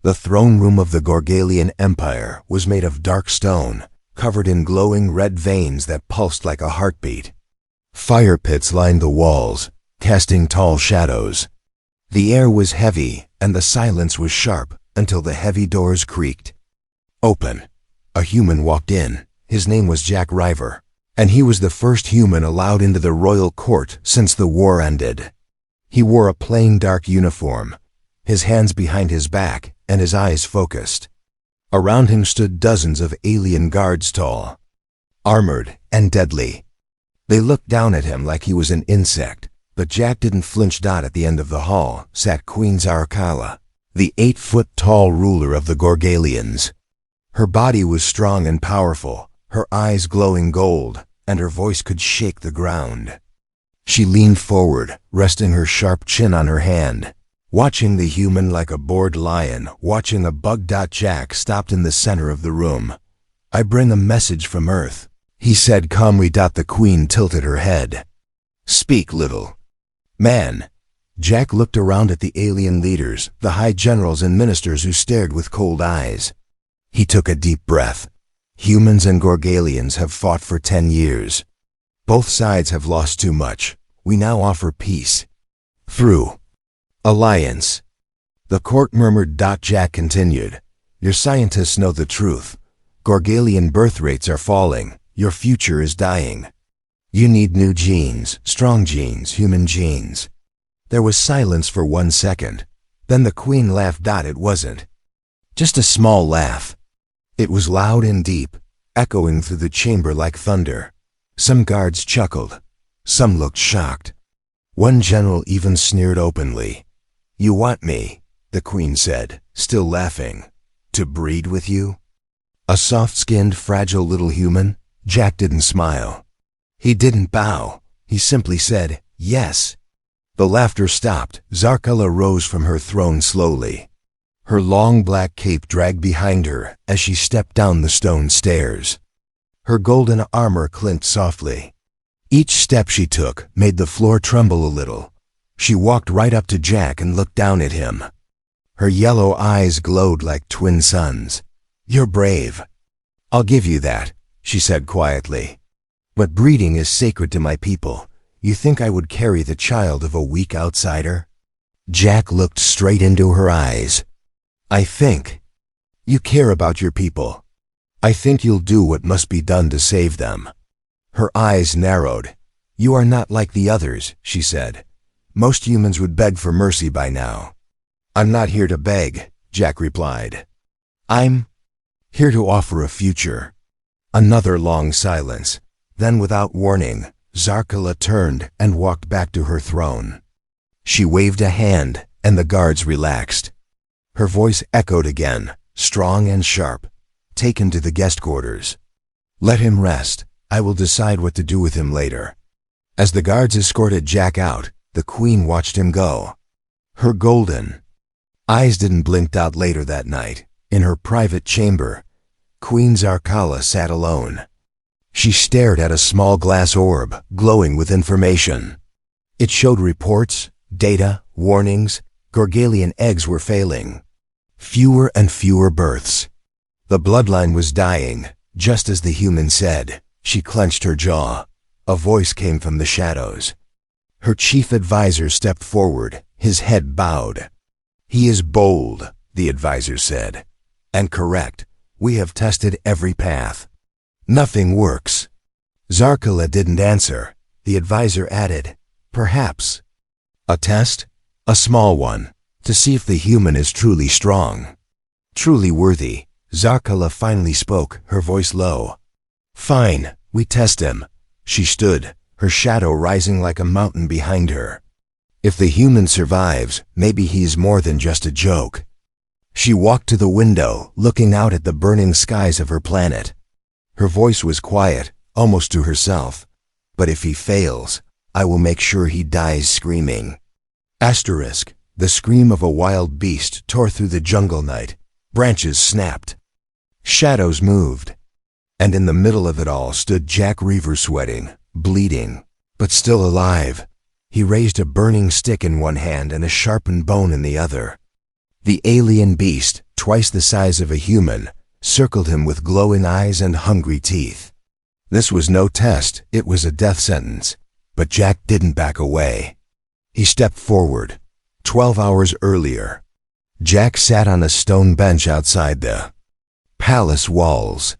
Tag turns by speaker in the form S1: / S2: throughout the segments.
S1: The throne room of the Gorgalian Empire was made of dark stone, covered in glowing red veins that pulsed like a heartbeat. Fire pits lined the walls, casting tall shadows. The air was heavy, and the silence was sharp until the heavy doors creaked. Open. A human walked in. His name was Jack River, and he was the first human allowed into the royal court since the war ended. He wore a plain dark uniform, his hands behind his back and his eyes focused. Around him stood dozens of alien guards, tall, armored, and deadly. They looked down at him like he was an insect, but Jack didn't flinch. At the end of the hall sat Queen Zarkala, the 8-foot-tall ruler of the Gorgalians. Her body was strong and powerful, her eyes glowing gold, and her voice could shake the ground. She leaned forward, resting her sharp chin on her hand, watching the human like a bored lion watching a bug. Jack stopped in the center of the room. "I bring a message from Earth," he said calmly. The queen tilted her head. "Speak, little man." Jack looked around at the alien leaders, the high generals and ministers who stared with cold eyes. He took a deep breath. "Humans and Gorgalians have fought for 10 years. Both sides have lost too much. We now offer peace. Through alliance." The court murmured. Jack continued, "Your scientists know the truth. Gorgalian birth rates are falling. Your future is dying. You need new genes, strong genes, human genes." There was silence for 1 second. Then the queen laughed. It wasn't just a small laugh. It was loud and deep, echoing through the chamber like thunder. Some guards chuckled. Some looked shocked. One general even sneered openly. "You want me," the queen said, still laughing, "to breed with you?" A soft-skinned, fragile little human. Jack didn't smile. He didn't bow. He simply said, "Yes." The laughter stopped. Zarkala rose from her throne slowly. Her long black cape dragged behind her as she stepped down the stone stairs. Her golden armor clinked softly. Each step she took made the floor tremble a little. She walked right up to Jack and looked down at him. Her yellow eyes glowed like twin suns. "You're brave. I'll give you that," she said quietly. "But breeding is sacred to my people. You think I would carry the child of a weak outsider?" Jack looked straight into her eyes. "I think you care about your people. I think you'll do what must be done to save them." Her eyes narrowed. "You are not like the others," she said. "Most humans would beg for mercy by now." "I'm not here to beg," Jack replied. "I'm here to offer a future." Another long silence. Then, without warning, Zarkala turned and walked back to her throne. She waved a hand, and the guards relaxed. Her voice echoed again, strong and sharp. "Take him to the guest quarters. Let him rest. I will decide what to do with him later." As the guards escorted Jack out, the queen watched him go. Her golden eyes didn't blink. Later that night, in her private chamber, Queen Zarkala sat alone. She stared at a small glass orb, glowing with information. It showed reports, data, warnings. Gorgalian eggs were failing. Fewer and fewer births. The bloodline was dying, just as the human said. She clenched her jaw. A voice came from the shadows. Her chief advisor stepped forward, his head bowed. "He is bold," the advisor said, "and correct. We have tested every path. Nothing works." Zarkala didn't answer. The advisor added, "Perhaps a test? A small one, to see if the human is truly strong, truly worthy." Zarkala finally spoke, her voice low. "Fine, we test him." She stood, her shadow rising like a mountain behind her. "If the human survives, maybe he's more than just a joke." She walked to the window, looking out at the burning skies of her planet. Her voice was quiet, almost to herself. "But if he fails, I will make sure he dies screaming." Asterisk. The scream of a wild beast tore through the jungle night. Branches snapped. Shadows moved. And in the middle of it all stood Jack River, sweating, bleeding, but still alive. He raised a burning stick in one hand and a sharpened bone in the other. The alien beast, twice the size of a human, circled him with glowing eyes and hungry teeth. This was no test, it was a death sentence. But Jack didn't back away. He stepped forward. 12 hours earlier, Jack sat on a stone bench outside the palace walls.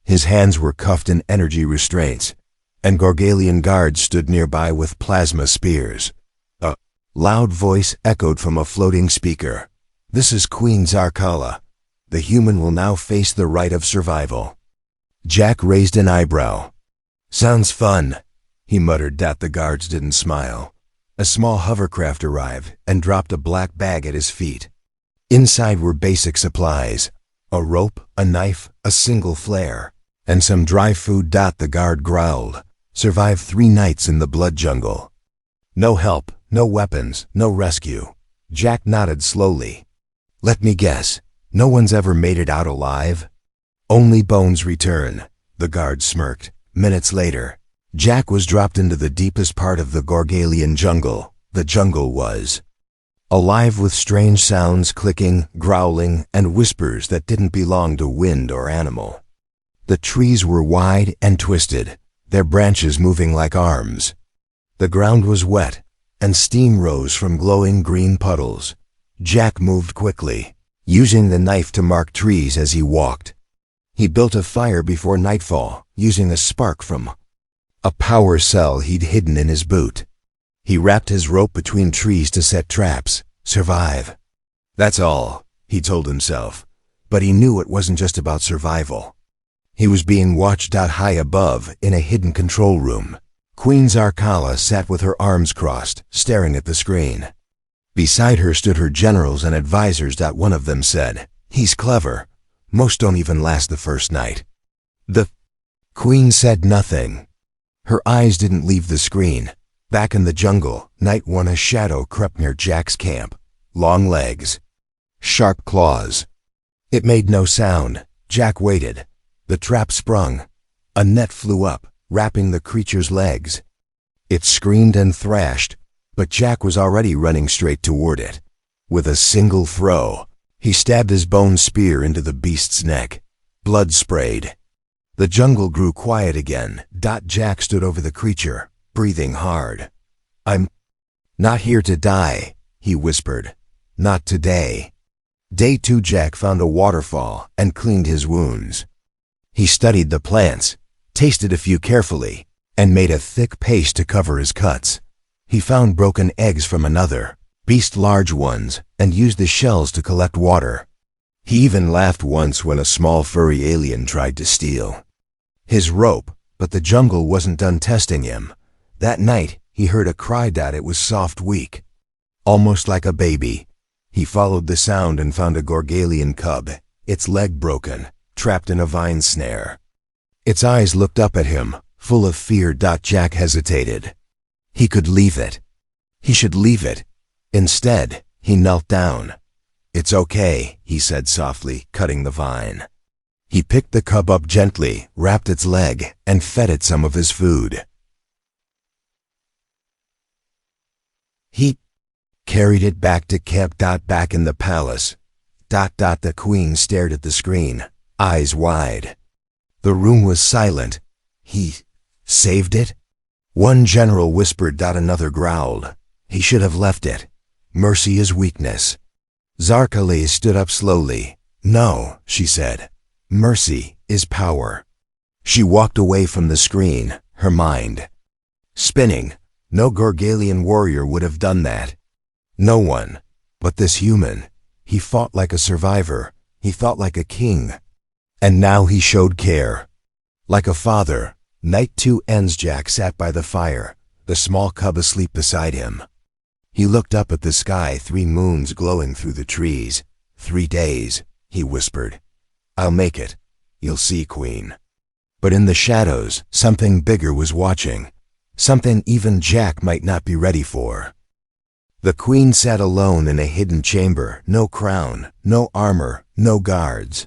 S1: His hands were cuffed in energy restraints, and Gorgalian guards stood nearby with plasma spears. A loud voice echoed from a floating speaker. "This is Queen Zarkala. The human will now face the right of survival." Jack raised an eyebrow. "Sounds fun," he muttered. The guards didn't smile. A small hovercraft arrived and dropped a black bag at his feet. Inside were basic supplies: a rope, a knife, a single flare, and some dry food. The guard growled. "Survived 3 nights in the blood jungle. No help, no weapons, no rescue." Jack nodded slowly. "Let me guess, no one's ever made it out alive?" "Only bones return," the guard smirked. Minutes later, Jack was dropped into the deepest part of the Gorgalian jungle. The jungle was alive with strange sounds, clicking, growling, and whispers that didn't belong to wind or animal. The trees were wide and twisted, their branches moving like arms. The ground was wet, and steam rose from glowing green puddles. Jack moved quickly, using the knife to mark trees as he walked. He built a fire before nightfall, using a spark from a power cell he'd hidden in his boot. He wrapped his rope between trees to set traps. Survive. That's all, he told himself. But he knew it wasn't just about survival. He was being watched out high above in a hidden control room. Queen Zarkala sat with her arms crossed, staring at the screen. Beside her stood her generals and advisors. One of them said, "He's clever. Most don't even last the first night." The queen said nothing. Her eyes didn't leave the screen. Back in the jungle, Night One, a shadow crept near Jack's camp. Long legs, sharp claws. It made no sound. Jack waited. The trap sprung. A net flew up, wrapping the creature's legs. It screamed and thrashed, but Jack was already running straight toward it. With a single throw, he stabbed his bone spear into the beast's neck. Blood sprayed. The jungle grew quiet again. Jack stood over the creature, breathing hard. "I'm not here to die," he whispered. "Not today." Day 2, Jack found a waterfall and cleaned his wounds. He studied the plants, tasted a few carefully, and made a thick paste to cover his cuts. He found broken eggs from another beast, large ones, and used the shells to collect water. He even laughed once when a small furry alien tried to steal his rope, but the jungle wasn't done testing him. That night, he heard a cry. It was soft, weak, almost like a baby. He followed the sound and found a Gorgalian cub, its leg broken, trapped in a vine snare. Its eyes looked up at him, full of fear. Jack hesitated. He could leave it. He should leave it. Instead, he knelt down. "It's okay," he said softly, cutting the vine. He picked the cub up gently, wrapped its leg, and fed it some of his food. He carried it back to camp. Back in the palace. The queen stared at the screen, eyes wide. The room was silent. He saved it? One general whispered. Another growled. He should have left it. Mercy is weakness. Zarkala stood up slowly. "No," she said. "Mercy is power." She walked away from the screen, her mind spinning. No Gorgalian warrior would have done that. No one. But this human. He fought like a survivor. He thought like a king. And now he showed care. Like a father. Night 2 ends. Jack sat by the fire, the small cub asleep beside him. He looked up at the sky, 3 moons glowing through the trees. 3 days, he whispered. "I'll make it. You'll see, Queen." But in the shadows, something bigger was watching. Something even Jack might not be ready for. The queen sat alone in a hidden chamber. No crown, no armor, no guards.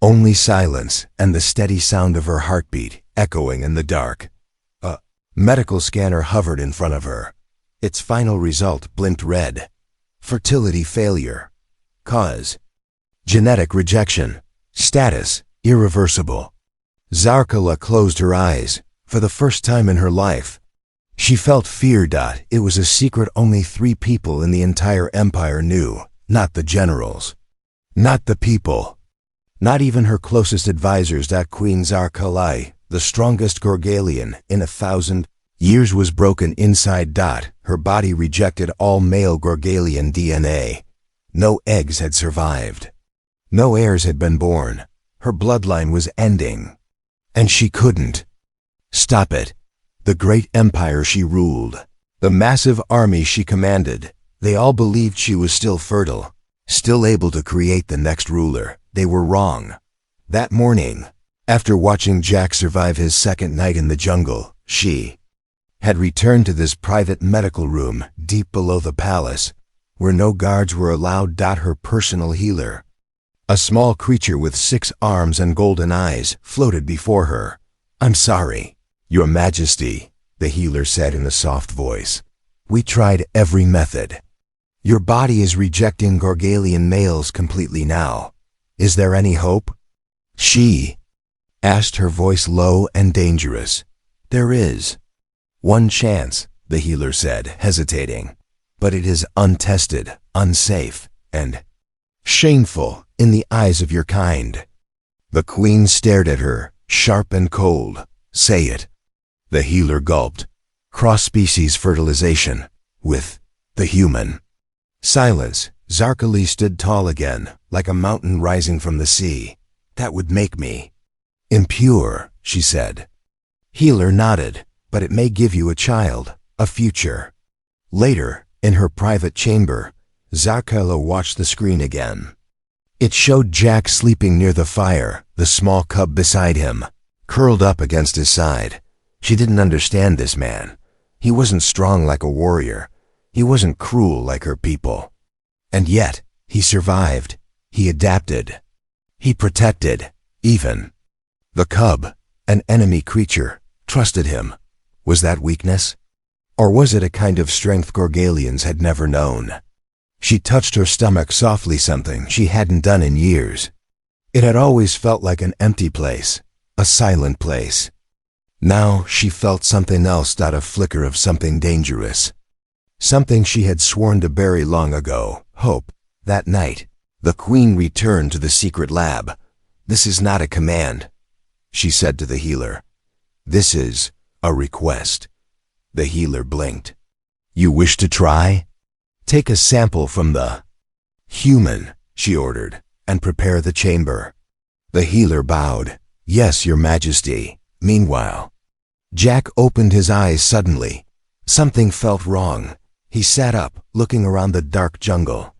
S1: Only silence and the steady sound of her heartbeat echoing in the dark. A medical scanner hovered in front of her. Its final result blinked red. Fertility failure. Cause: genetic rejection. Status: irreversible. Zarkala closed her eyes, for the first time in her life. She felt fear. It was a secret only 3 people in the entire empire knew, not the generals. Not the people. Not even her closest advisors. Queen Zarkala, the strongest Gorgalian in 1,000 years, was broken inside. Her body rejected all male Gorgalian DNA. No eggs had survived. No heirs had been born. Her bloodline was ending. And she couldn't stop it. The great empire she ruled, the massive army she commanded, they all believed she was still fertile, still able to create the next ruler. They were wrong. That morning, after watching Jack survive his second night in the jungle, she had returned to this private medical room deep below the palace, where no guards were allowed. Her personal healer, a small creature with 6 arms and golden eyes, floated before her. "I'm sorry, Your Majesty," the healer said in a soft voice. "We tried every method. Your body is rejecting Gorgalian males completely now. Is there any hope?" She asked, her voice low and dangerous. "There is one chance," the healer said, hesitating. "But it is untested, unsafe, and shameful in the eyes of your kind." The queen stared at her, sharp and cold. "Say it." The healer gulped. "Cross-species fertilization with the human." Silence. Zarkali stood tall again, like a mountain rising from the sea. "That would make me impure," she said. Healer nodded. "But it may give you a child, a future." Later, in her private chamber, Zarkala watched the screen again. It showed Jack sleeping near the fire, the small cub beside him, curled up against his side. She didn't understand this man. He wasn't strong like a warrior. He wasn't cruel like her people. And yet, he survived. He adapted. He protected, even. The cub, an enemy creature, trusted him. Was that weakness? Or was it a kind of strength Gorgalians had never known? She touched her stomach softly, something she hadn't done in years. It had always felt like an empty place, a silent place. Now she felt something else, a flicker of something dangerous. Something she had sworn to bury long ago, hope. That night, the queen returned to the secret lab. "This is not a command," she said to the healer. "This is a request." The healer blinked. "You wish to try? Take a sample from the human," she ordered, "and prepare the chamber." The healer bowed. "Yes, Your Majesty." Meanwhile, Jack opened his eyes suddenly. Something felt wrong. He sat up, looking around the dark jungle.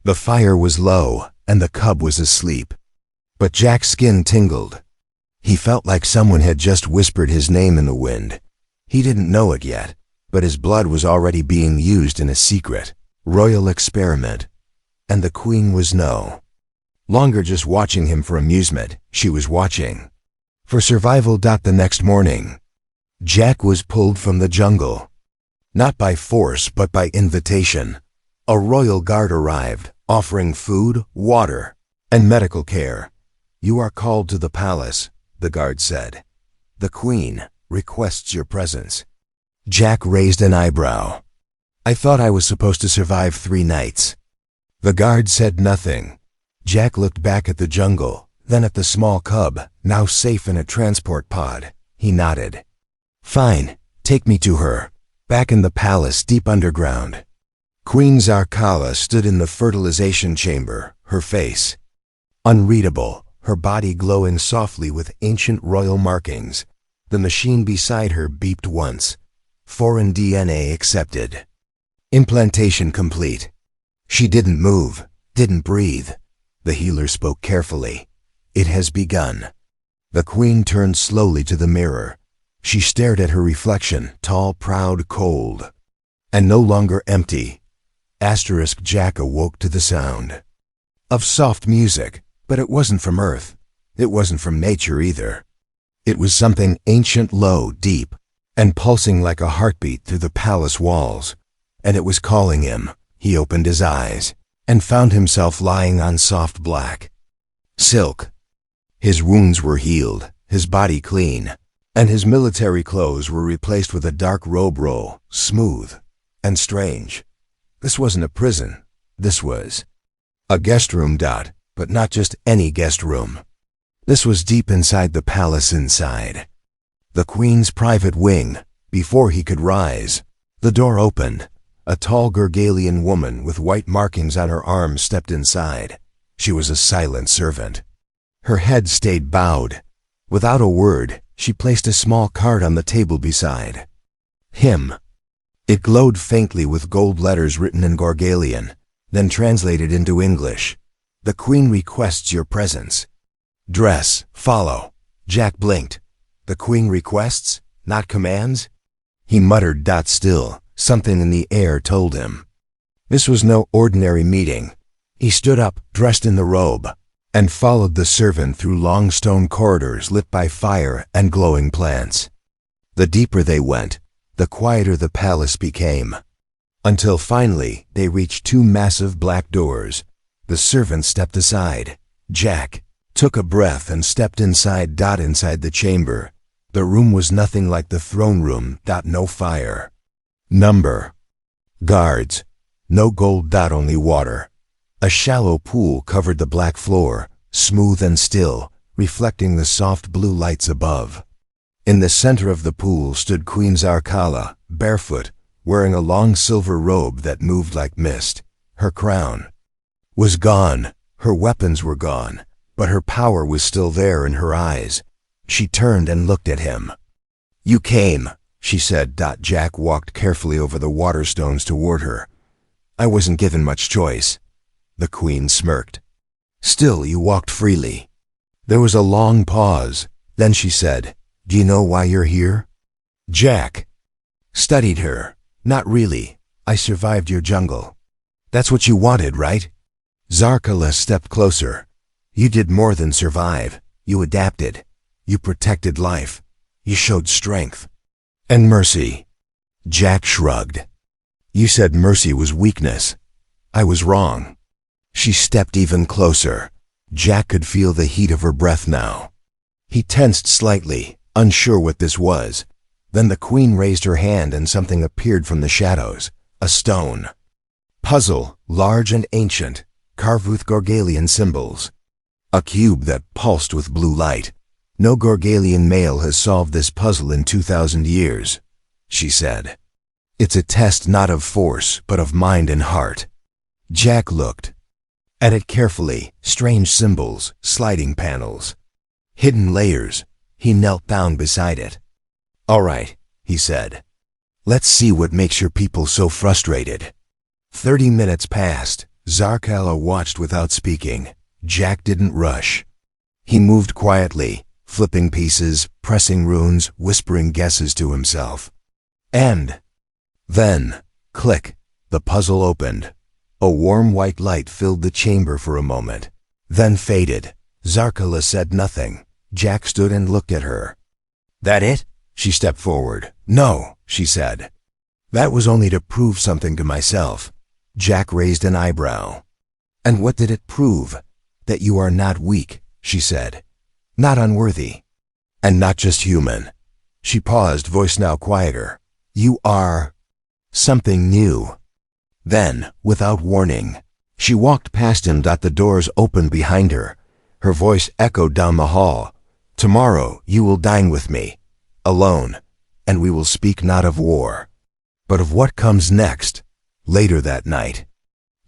S1: The fire was low, and the cub was asleep. But Jack's skin tingled. He felt like someone had just whispered his name in the wind. He didn't know it yet, but his blood was already being used in a secret, royal experiment. And the queen was no longer just watching him for amusement. She was watching for survival. The next morning, Jack was pulled from the jungle. Not by force, but by invitation. A royal guard arrived, offering food, water, and medical care. "You are called to the palace," the guard said. "The queen requests your presence." Jack raised an eyebrow. "I thought I was supposed to survive 3 nights." The guard said nothing. Jack looked back at the jungle, then at the small cub, now safe in a transport pod. He nodded. "Fine, take me to her." Back in the palace, deep underground, Queen Zarkala stood in the fertilization chamber, her face unreadable, her body glowing softly with ancient royal markings. The machine beside her beeped once. "Foreign DNA accepted. Implantation complete." She didn't move, didn't breathe. The healer spoke carefully. "It has begun." The queen turned slowly to the mirror. She stared at her reflection, tall, proud, cold, and no longer empty. Jack awoke to the sound of soft music, but it wasn't from Earth. It wasn't from nature either. It was something ancient, low, deep, and pulsing like a heartbeat through the palace walls. And it was calling him. He opened his eyes, and found himself lying on soft black silk. His wounds were healed, his body clean, and his military clothes were replaced with a dark robe roll, smooth and strange. This wasn't a prison. This was a guest room, but not just any guest room. This was deep inside the palace inside. The Queen's private wing. Before he could rise, the door opened. A tall Gorgalian woman with white markings on her arms stepped inside. She was a silent servant. Her head stayed bowed. Without a word, she placed a small card on the table beside him. It glowed faintly with gold letters written in Gorgalian, then translated into English. The Queen requests your presence. Dress, follow. Jack blinked. The Queen requests, not commands? He muttered. Still, something in the air told him this was no ordinary meeting. He stood up, dressed in the robe, and followed the servant through long stone corridors lit by fire and glowing plants. The deeper they went, the quieter the palace became, until finally they reached two massive black doors. The servant stepped aside. Jack took a breath and stepped inside. Inside the chamber, the room was nothing like the throne room. No fire. Number. Guards. No gold. Only water. A shallow pool covered the black floor, smooth and still, reflecting the soft blue lights above. In the center of the pool stood Queen Zarkala, barefoot, wearing a long silver robe that moved like mist. Her crown was gone, her weapons were gone, but her power was still there in her eyes. She turned and looked at him. You came, she said. Jack walked carefully over the water stones toward her. I wasn't given much choice. The Queen smirked. Still, you walked freely. There was a long pause. Then she said, Do you know why you're here? Jack studied her. Not really. I survived your jungle. That's what you wanted, right? Zarkala stepped closer. You did more than survive. You adapted. You protected life. You showed strength. And mercy. Jack shrugged. You said mercy was weakness. I was wrong. She stepped even closer. Jack could feel the heat of her breath now. He tensed slightly, unsure what this was. Then the Queen raised her hand and something appeared from the shadows. A stone puzzle, large and ancient, carved with Gorgalian symbols. A cube that pulsed with blue light. No Gorgalian male has solved this puzzle in 2,000 years, she said. It's a test not of force, but of mind and heart. Jack looked at it carefully. Strange symbols, sliding panels, hidden layers. He knelt down beside it. All right, he said. Let's see what makes your people so frustrated. 30 minutes passed. Zarkala watched without speaking. Jack didn't rush. He moved quietly, flipping pieces, pressing runes, whispering guesses to himself. And then, click, the puzzle opened. A warm white light filled the chamber for a moment, then faded. Zarkala said nothing. Jack stood and looked at her. That it? She stepped forward. No, she said. That was only to prove something to myself. Jack raised an eyebrow. And what did it prove? That you are not weak, she said. Not unworthy. And not just human. She paused, voice now quieter. You are something new. Then, without warning, she walked past him. The doors opened behind her. Her voice echoed down the hall. Tomorrow you will dine with me, alone, and we will speak not of war, but of what comes next. Later that night,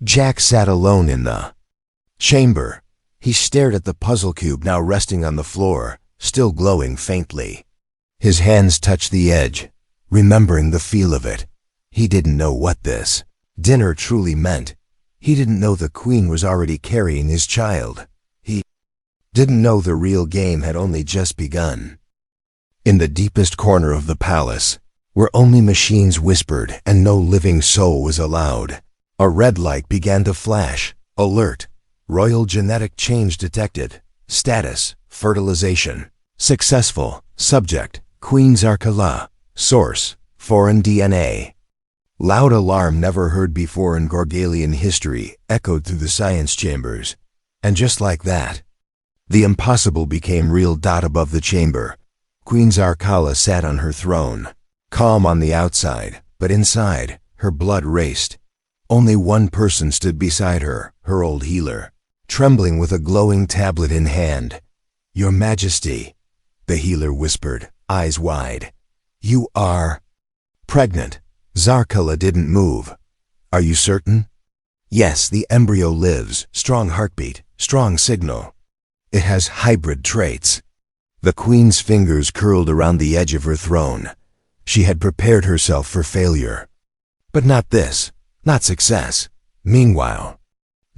S1: Jack sat alone in the chamber. He stared at the puzzle cube now resting on the floor, still glowing faintly. His hands touched the edge, remembering the feel of it. He didn't know what this dinner truly meant. He didn't know the Queen was already carrying his child. He didn't know the real game had only just begun. In the deepest corner of the palace, where only machines whispered and no living soul was allowed, a red light began to flash. Alert. Royal genetic change detected. Status: fertilization. Successful. Subject: Queen Zarkala. Source: foreign DNA. Loud alarm never heard before in Gorgalian history echoed through the science chambers. And just like that, the impossible became real. Above the chamber, Queen Zarkala sat on her throne, calm on the outside, but inside, her blood raced. Only one person stood beside her, her old healer, trembling with a glowing tablet in hand. "Your Majesty," the healer whispered, eyes wide. "You are pregnant." Zarkala didn't move. "Are you certain?" "Yes, the embryo lives. Strong heartbeat, strong signal. It has hybrid traits." The queen's fingers curled around the edge of her throne. She had prepared herself for failure. But not this, not success. Meanwhile,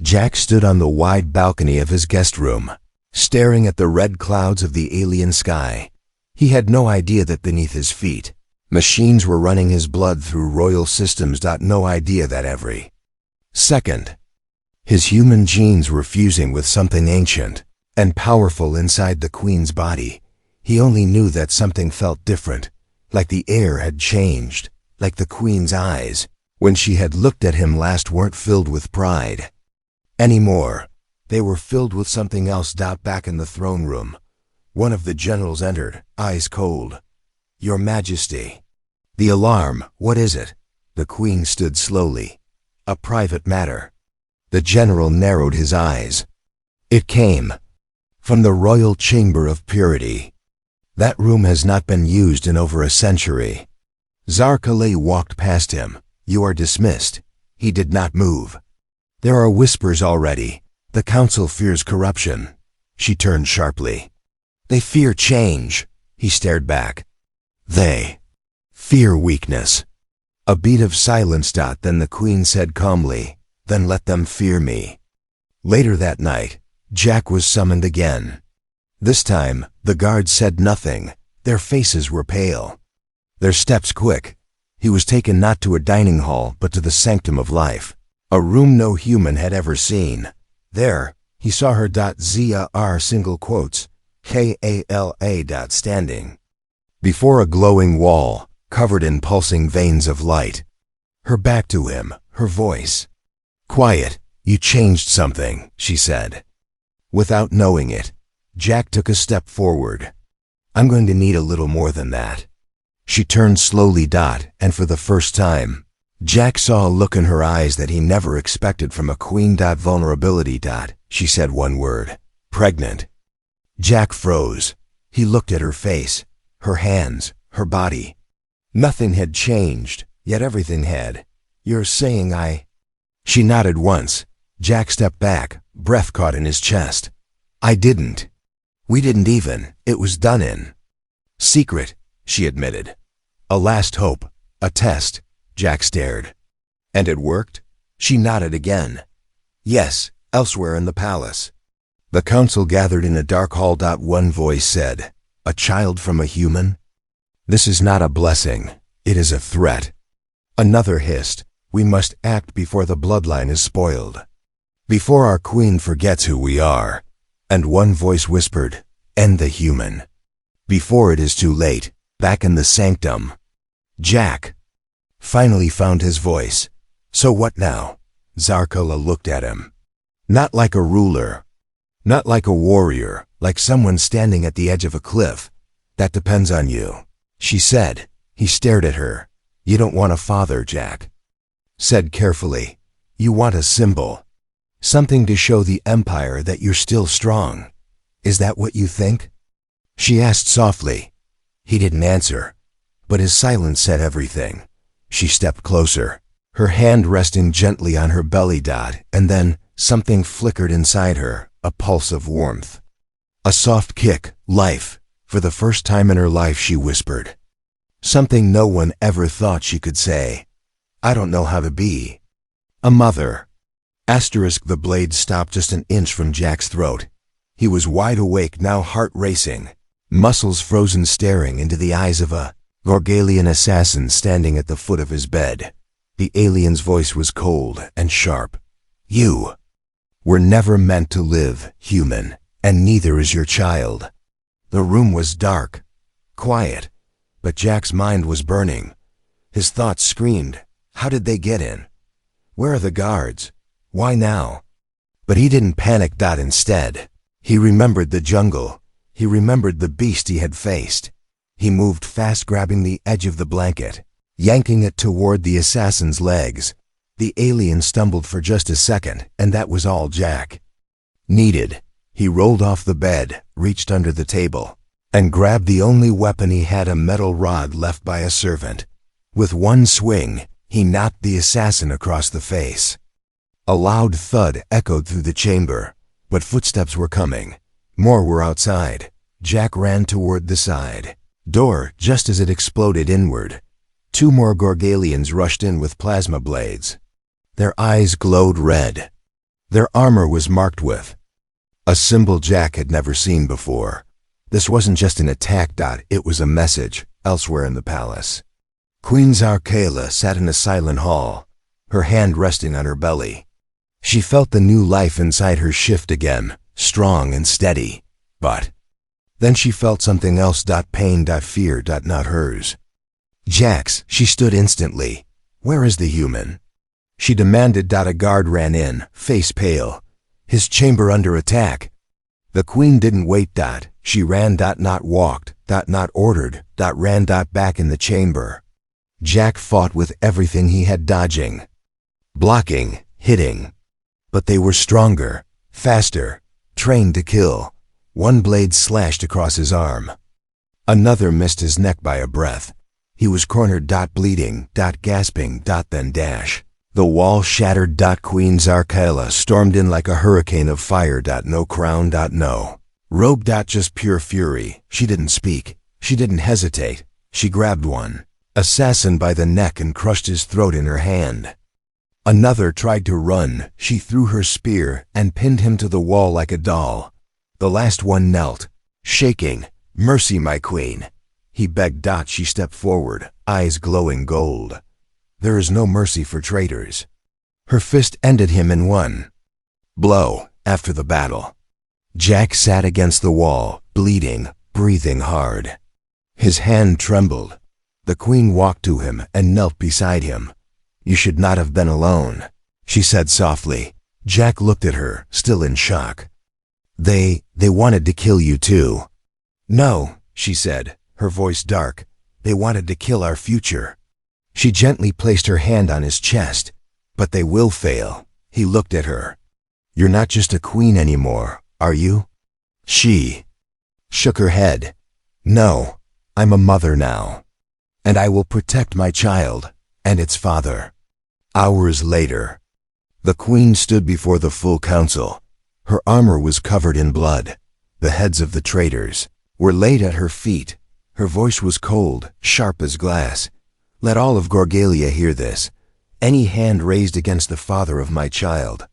S1: Jack stood on the wide balcony of his guest room, staring at the red clouds of the alien sky. He had no idea that beneath his feet, machines were running his blood through royal systems. No idea that every second, his human genes were fusing with something ancient and powerful inside the queen's body. He only knew that something felt different, like the air had changed, like the queen's eyes, when she had looked at him last, weren't filled with pride anymore. They were filled with something else. Back in the throne room, one of the generals entered, eyes cold. "Your Majesty." "The alarm, what is it?" The queen stood slowly. "A private matter." The general narrowed his eyes. "It came from the royal chamber of purity. That room has not been used in over a century." Zarkala walked past him. "You are dismissed." He did not move. "There are whispers already. The council fears corruption." She turned sharply. "They fear change." He stared back. "They fear weakness." A beat of silence. Then the queen said calmly, "Then let them fear me." Later that night, Jack was summoned again. This time, the guards said nothing. Their faces were pale, their steps quick. He was taken not to a dining hall, but to the sanctum of life, a room no human had ever seen. There, he saw her. Zr single quotes, Kala. Standing before a glowing wall, covered in pulsing veins of light. Her back to him, her voice quiet. "You changed something," she said. Without knowing it, Jack took a step forward. "I'm going to need a little more than that." She turned slowly. And for the first time, Jack saw a look in her eyes that he never expected from a queen. Vulnerability. She said one word, "Pregnant." Jack froze. He looked at her face, her hands, her body. Nothing had changed, yet everything had. "You're saying I—" She nodded once. Jack stepped back, breath caught in his chest. "I didn't. We didn't even. It was done in secret," she admitted. "A last hope, a test." Jack stared. "And it worked?" She nodded again. "Yes, elsewhere in the palace." The council gathered in a dark hall. One voice said, "A child from a human? This is not a blessing, it is a threat." Another hissed, "We must act before the bloodline is spoiled, before our queen forgets who we are." And one voice whispered, "End the human, before it is too late." Back in the sanctum, Jack finally found his voice. "So what now?" Zarkala looked at him. Not like a ruler, not like a warrior, like someone standing at the edge of a cliff. "That depends on you," she said. He stared at her. "You don't want a father," Jack said carefully. "You want a symbol. Something to show the empire that you're still strong. Is that what you think?" She asked softly. He didn't answer, but his silence said everything. She stepped closer, her hand resting gently on her belly. And then something flickered inside her, a pulse of warmth. A soft kick, life. For the first time in her life, she whispered something no one ever thought she could say. "I don't know how to be a mother." The blade stopped just an inch from Jack's throat. He was wide awake now, heart racing, muscles frozen, staring into the eyes of a Gorgalian assassin standing at the foot of his bed. The alien's voice was cold and sharp. "You were never meant to live, human, and neither is your child." The room was dark, quiet, but Jack's mind was burning. His thoughts screamed, How did they get in? Where are the guards? Why now? But he didn't panic. Instead, he remembered the jungle. He remembered the beast he had faced. He moved fast, grabbing the edge of the blanket, yanking it toward the assassin's legs. The alien stumbled for just a second, and that was all Jack needed. He rolled off the bed, reached under the table, and grabbed the only weapon he had, a metal rod left by a servant. With one swing, he knocked the assassin across the face. A loud thud echoed through the chamber, but footsteps were coming. More were outside. Jack ran toward the side door just as it exploded inward. 2 more Gorgalians rushed in with plasma blades. Their eyes glowed red. Their armor was marked with a symbol Jack had never seen before. This wasn't just an attack. It was a message elsewhere in the palace. Queen Zarkela sat in a silent hall, her hand resting on her belly. She felt the new life inside her shift again, strong and steady. But then she felt something else. Pain, fear, not hers. Jack's. She stood instantly. Where is the human? She demanded. A guard ran in, face pale. His chamber under attack. The queen didn't wait. She ran. Not walked. Not ordered. Ran. Back in the chamber. Jack fought with everything he had, dodging, blocking, hitting. But they were stronger, faster, trained to kill. One blade slashed across his arm. Another missed his neck by a breath. He was cornered. Bleeding. Gasping. Then dash. The wall shattered. Queen Zarkela stormed in like a hurricane of fire. No crown. No robe. Just pure fury. She didn't speak. She didn't hesitate. She grabbed one assassin by the neck and crushed his throat in her hand. Another tried to run. She threw her spear and pinned him to the wall like a doll. The last one knelt, shaking. Mercy, my queen, he begged. She stepped forward, eyes glowing gold. There is no mercy for traitors. Her fist ended him in one blow. After the battle, Jack sat against the wall, bleeding, breathing hard. His hand trembled. The queen walked to him and knelt beside him. You should not have been alone, she said softly. Jack looked at her, still in shock. They wanted to kill you too. No, she said, her voice dark. They wanted to kill our future. She gently placed her hand on his chest. But they will fail. He looked at her. You're not just a queen anymore, are you? She shook her head. No, I'm a mother now. And I will protect my child and its father. Hours later, the queen stood before the full council. Her armor was covered in blood. The heads of the traitors were laid at her feet. Her voice was cold, sharp as glass. Let all of Gorgalia hear this. Any hand raised against the father of my child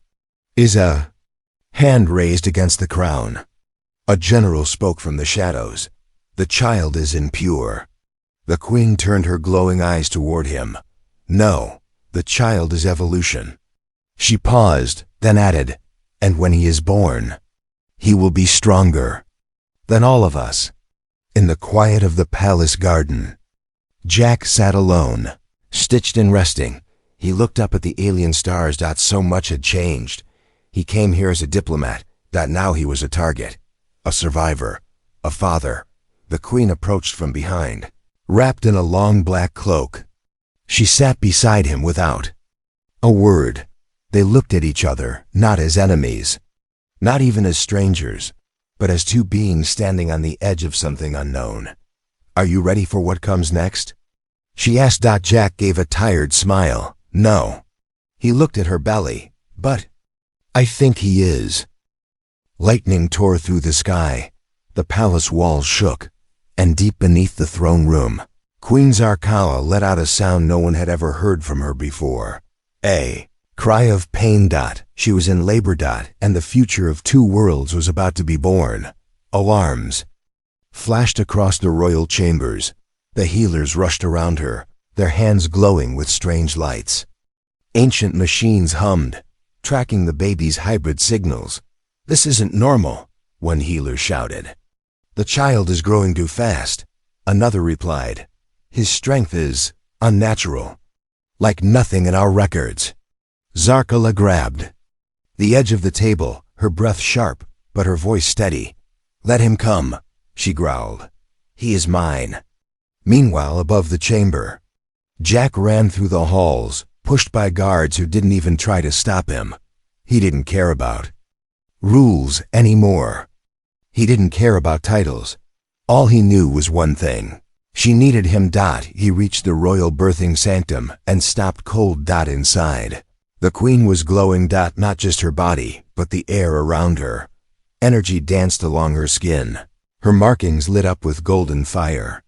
S1: is a hand raised against the crown. A general spoke from the shadows. The child is impure. The queen turned her glowing eyes toward him. No, the child is evolution. She paused, then added, and when he is born, he will be stronger than all of us. In the quiet of the palace garden, Jack sat alone, stitched and resting. He looked up at the alien stars. So much had changed. He came here as a diplomat. Now he was a target, a survivor, a father. The queen approached from behind, wrapped in a long black cloak. She sat beside him without a word. They looked at each other, not as enemies, not even as strangers, but as two beings standing on the edge of something unknown. Are you ready for what comes next? She asked. Jack gave a tired smile. No. He looked at her belly. But I think he is. Lightning tore through the sky. The palace walls shook, and deep beneath the throne room, Queen Zarkela let out a sound no one had ever heard from her before. A cry of pain. She was in labor. And the future of 2 worlds was about to be born. Alarms flashed across the royal chambers. The healers rushed around her, their hands glowing with strange lights. Ancient machines hummed, tracking the baby's hybrid signals. This isn't normal, one healer shouted. The child is growing too fast, another replied. His strength is unnatural. Like nothing in our records. Zarkala grabbed the edge of the table, her breath sharp, but her voice steady. "Let him come," she growled. "He is mine." Meanwhile, above the chamber, Jack ran through the halls, pushed by guards who didn't even try to stop him. He didn't care about rules anymore. He didn't care about titles. All he knew was one thing. She needed him. He reached the royal birthing sanctum and stopped cold. Inside. The queen was glowing. Not just her body, but the air around her. Energy danced along her skin. Her markings lit up with golden fire.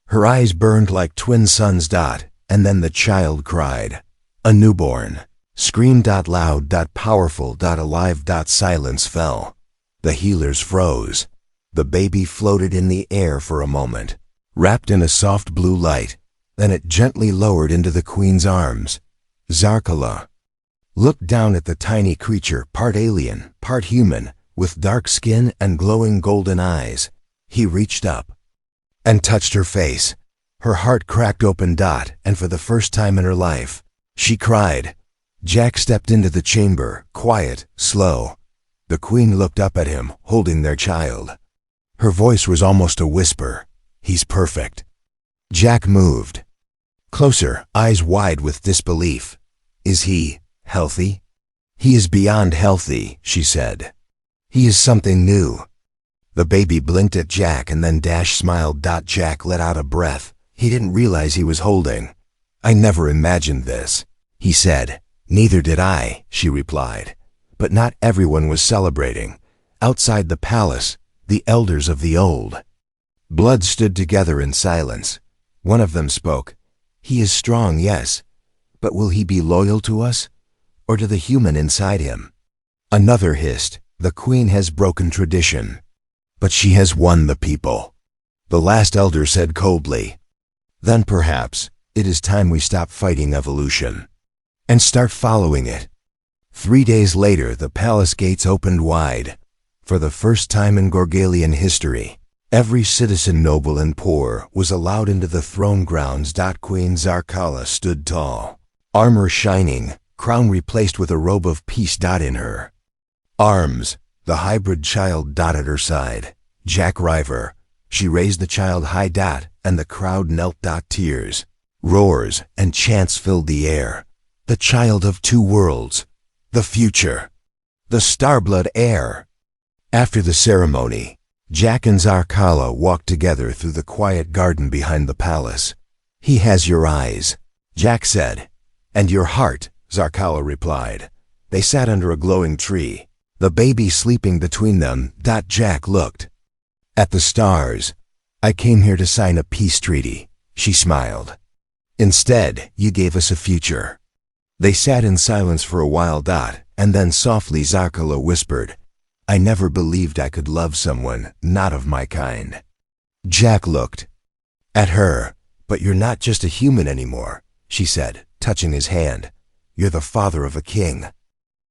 S1: Her eyes burned like twin suns. And then the child cried. A newborn. Screamed. Loud. Powerful. Alive. Silence fell. The healers froze. The baby floated in the air for a moment, wrapped in a soft blue light. Then it gently lowered into the queen's arms. Zarkala looked down at the tiny creature, part alien, part human, with dark skin and glowing golden eyes. He reached up and touched her face. Her heart cracked open. And for the first time in her life, she cried. Jack stepped into the chamber, quiet, slow. The queen looked up at him, holding their child. Her voice was almost a whisper. "He's perfect." Jack moved closer, eyes wide with disbelief. "Is he healthy?" "He is beyond healthy," she said. "He is something new." The baby blinked at Jack and then smiled. Jack let out a breath. He didn't realize he was holding. "I never imagined this," he said. "Neither did I," she replied. But not everyone was celebrating. Outside the palace, the elders of the old blood stood together in silence. One of them spoke. "He is strong, yes, but will he be loyal to us, or to the human inside him?" Another hissed. "The queen has broken tradition, but she has won the people." The last elder said coldly, "Then perhaps it is time we stop fighting evolution and start following it." 3 days later, the palace gates opened wide. For the first time in Gorgalian history, every citizen, noble and poor, was allowed into the throne grounds. Queen Zarkala stood tall, armor shining, crown replaced with a robe of peace. In her arms, the hybrid child. At her side, Jack River. She raised the child high. And the crowd knelt. Tears, roars, and chants filled the air. The child of two worlds. The future. The Starblood heir. After the ceremony, Jack and Zarkala walked together through the quiet garden behind the palace. "He has your eyes," Jack said. "And your heart," Zarkala replied. They sat under a glowing tree, the baby sleeping between them. Jack looked at the stars. "I came here to sign a peace treaty," she smiled. "Instead, you gave us a future." They sat in silence for a while. And then softly Zarkala whispered, "I never believed I could love someone not of my kind." Jack looked at her. "But you're not just a human anymore," she said, touching his hand. "You're the father of a king."